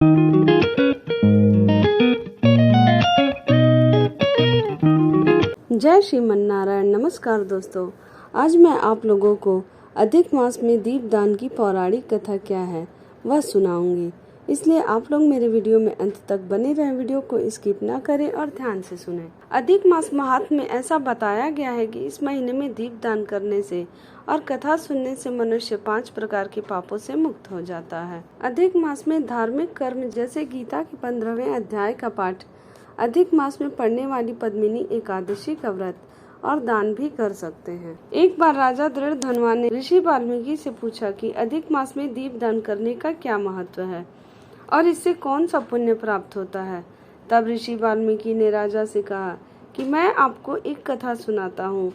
जय श्रीमन्नारायण। नमस्कार दोस्तों, आज मैं आप लोगों को अधिक मास में दीपदान की पौराणिक कथा क्या है वह सुनाऊंगी, इसलिए आप लोग मेरे वीडियो में अंत तक बने रहें। वीडियो को स्किप ना करें और ध्यान से सुनें। अधिक मास महात्म्य में ऐसा बताया गया है कि इस महीने में दीपदान करने से और कथा सुनने से मनुष्य 5 प्रकार के पापों से मुक्त हो जाता है। अधिक मास में धार्मिक कर्म जैसे गीता के 15वें अध्याय का पाठ, अधिक मास में पढ़ने वाली पद्मिनी एकादशी का व्रत और दान भी कर सकते हैं। एक बार राजा दृढ़ धनवान ने ऋषि वाल्मीकि से पूछा कि अधिक मास में दीप दान करने का क्या महत्व है और इससे कौन सा पुण्य प्राप्त होता है। तब ऋषि वाल्मीकि ने राजा से कहा कि मैं आपको एक कथा सुनाता हूँ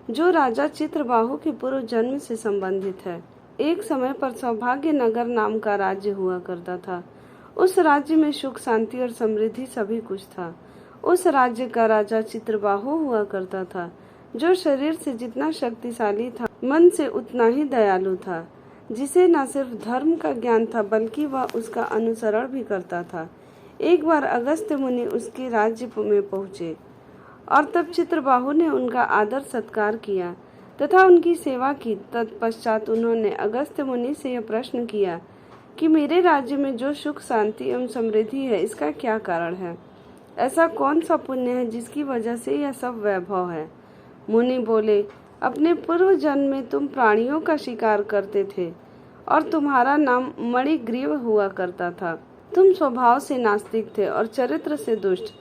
जो राजा चित्रबाहु के पूर्व जन्म से संबंधित है। एक समय पर सौभाग्य नगर नाम का राज्य हुआ करता था। उस राज्य में सुख, शांति और समृद्धि सभी कुछ था। उस राज्य का राजा चित्रबाहु हुआ करता था, जो शरीर से जितना शक्तिशाली था, मन से उतना ही दयालु था, जिसे न सिर्फ धर्म का ज्ञान था बल्कि वह उसका अनुसरण भी करता था। एक बार अगस्त्य मुनि उसके राज्य में पहुँचे और तब चित्रबाहु ने उनका आदर सत्कार किया तथा उनकी सेवा की। तत्पश्चात उन्होंने अगस्त्य मुनि से यह प्रश्न किया कि मेरे राज्य में जो सुख, शांति एवं समृद्धि है, इसका क्या कारण है? ऐसा कौन सा पुण्य है जिसकी वजह से यह सब वैभव है? मुनि बोले, अपने पूर्व जन्म में तुम प्राणियों का शिकार करते थे और तुम्हारा नाम मणिग्रीव हुआ करता था। तुम स्वभाव से नास्तिक थे और चरित्र से दुष्ट,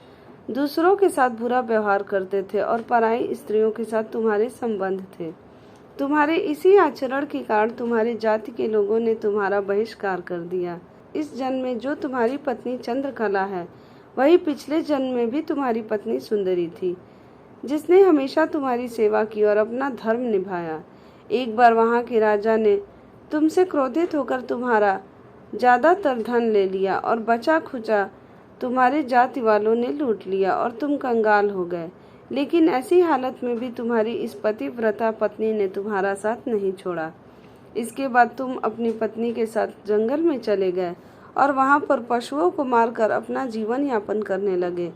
दूसरों के साथ बुरा व्यवहार करते थे और पराई स्त्रियों के साथ तुम्हारे संबंध थे। तुम्हारे इसी आचरण के कारण तुम्हारी जाति के लोगों ने तुम्हारा बहिष्कार कर दिया। इस जन्म में जो तुम्हारी पत्नी चंद्रकला है, वही पिछले जन्म में भी तुम्हारी पत्नी सुंदरी थी, जिसने हमेशा तुम्हारी सेवा की और अपना धर्म निभाया। एक बार वहां के राजा ने तुमसे क्रोधित होकर तुम्हारा ज्यादातर धन ले लिया और बचा खुचा तुम्हारे जाति वालों ने लूट लिया और तुम कंगाल हो गए। लेकिन ऐसी हालत में भी तुम्हारी इस पतिव्रता पत्नी ने तुम्हारा साथ नहीं छोड़ा। इसके बाद तुम अपनी पत्नी के साथ जंगल में चले गए और वहां पर पशुओं को मारकर अपना जीवन यापन करने लगे।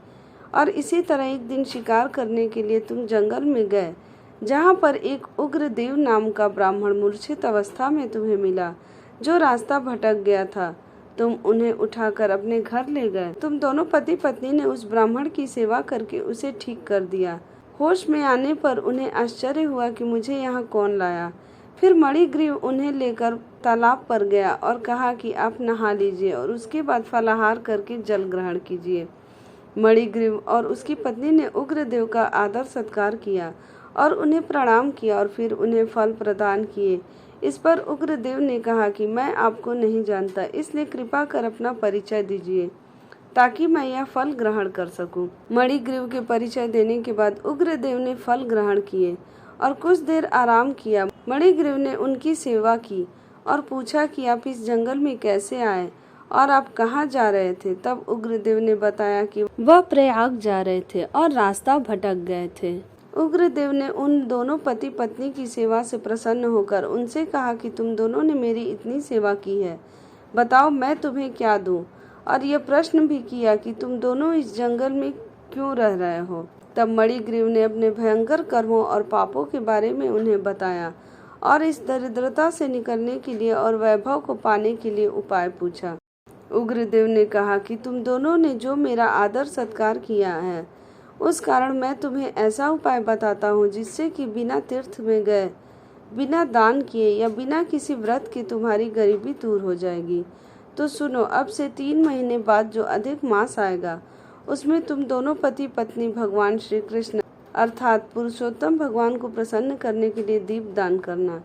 और इसी तरह एक दिन शिकार करने के लिए तुम जंगल में गए, जहां पर एक उग्रदेव नाम का ब्राह्मण मूर्छित अवस्था में तुम्हें मिला, जो रास्ता भटक गया था। तुम उन्हें उठाकर अपने घर ले गए। तुम दोनों पति पत्नी ने उस ब्राह्मण की सेवा करके उसे ठीक कर दिया। होश में आने पर उन्हें आश्चर्य हुआ कि मुझे यहाँ कौन लाया। फिर मणिग्रीव उन्हें लेकर तालाब पर गया और कहा कि आप नहा लीजिए और उसके बाद फलाहार करके जल ग्रहण कीजिए। मणिग्रीव और उसकी पत्नी ने उग्रदेव का आदर सत्कार किया और उन्हें प्रणाम किया और फिर उन्हें फल प्रदान किए। इस पर उग्रदेव ने कहा कि मैं आपको नहीं जानता, इसलिए कृपा कर अपना परिचय दीजिए ताकि मैं यह फल ग्रहण कर सकूं। मणिग्रीव के परिचय देने के बाद उग्रदेव ने फल ग्रहण किए और कुछ देर आराम किया। मणिग्रीव ने उनकी सेवा की और पूछा कि आप इस जंगल में कैसे आए और आप कहाँ जा रहे थे। तब उग्रदेव ने बताया कि वह प्रयाग जा रहे थे और रास्ता भटक गए थे। उग्रदेव ने उन दोनों पति पत्नी की सेवा से प्रसन्न होकर उनसे कहा कि तुम दोनों ने मेरी इतनी सेवा की है, बताओ मैं तुम्हें क्या दूं? और यह प्रश्न भी किया कि तुम दोनों इस जंगल में क्यों रह रहे हो। तब मणिग्रीव ने अपने भयंकर कर्मों और पापों के बारे में उन्हें बताया और इस दरिद्रता से निकलने के लिए और वैभव को पाने के लिए उपाय पूछा। उग्रदेव ने कहा कि तुम दोनों ने जो मेरा आदर सत्कार किया है, उस कारण मैं तुम्हें ऐसा उपाय बताता हूँ जिससे कि बिना तीर्थ में गए, बिना दान किए या बिना किसी व्रत के तुम्हारी गरीबी दूर हो जाएगी। तो सुनो, अब से 3 महीने बाद जो अधिक मास आएगा, उसमें तुम दोनों पति पत्नी भगवान श्री कृष्ण अर्थात पुरुषोत्तम भगवान को प्रसन्न करने के लिए दीप दान करना,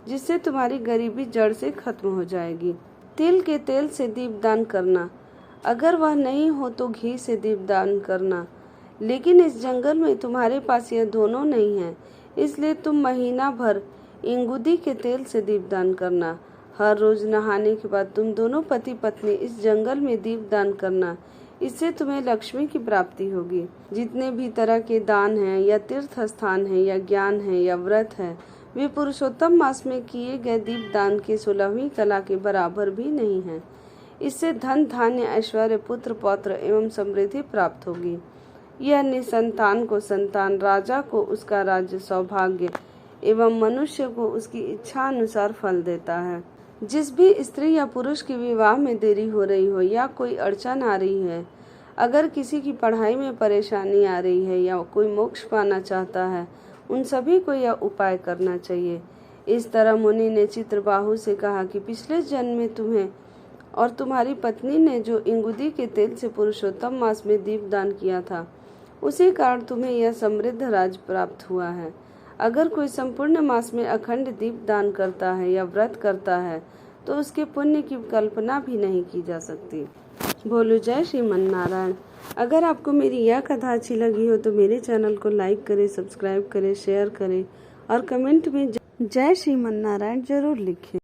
जिससे तुम्हारी गरीबी जड़ से खत्म हो जाएगी। तिल के तेल से दीप दान करना, अगर वह नहीं हो तो घी से दीप दान करना। लेकिन इस जंगल में तुम्हारे पास यह दोनों नहीं है, इसलिए तुम महीना भर इंगुदी के तेल से दीपदान करना। हर रोज नहाने के बाद तुम दोनों पति पत्नी इस जंगल में दीपदान करना, इससे तुम्हें लक्ष्मी की प्राप्ति होगी। जितने भी तरह के दान हैं या तीर्थ स्थान हैं या ज्ञान है या व्रत है, वे पुरुषोत्तम मास में किए गए दीपदान के 16वीं कला के बराबर भी नहीं है। इससे धन धान्य ऐश्वर्य पुत्र पौत्र एवं समृद्धि प्राप्त होगी। यह निसंतान को संतान, राजा को उसका राज्य, सौभाग्य एवं मनुष्य को उसकी इच्छा अनुसार फल देता है। जिस भी स्त्री या पुरुष के विवाह में देरी हो रही हो या कोई अड़चन आ रही है, अगर किसी की पढ़ाई में परेशानी आ रही है या कोई मोक्ष पाना चाहता है, उन सभी को यह उपाय करना चाहिए। इस तरह मुनि ने चित्रबाहु से कहा कि पिछले जन्म में तुम्हें और तुम्हारी पत्नी ने जो इंगुदी के तेल से पुरुषोत्तम मास में दीपदान किया था, उसी कारण तुम्हें यह समृद्ध राज प्राप्त हुआ है। अगर कोई संपूर्ण मास में अखंड दीपदान करता है या व्रत करता है तो उसके पुण्य की कल्पना भी नहीं की जा सकती। बोलो जय श्रीमन नारायण। अगर आपको मेरी यह कथा अच्छी लगी हो तो मेरे चैनल को लाइक करें, सब्सक्राइब करें, शेयर करें और कमेंट में जय श्रीमन नारायण जरूर लिखें।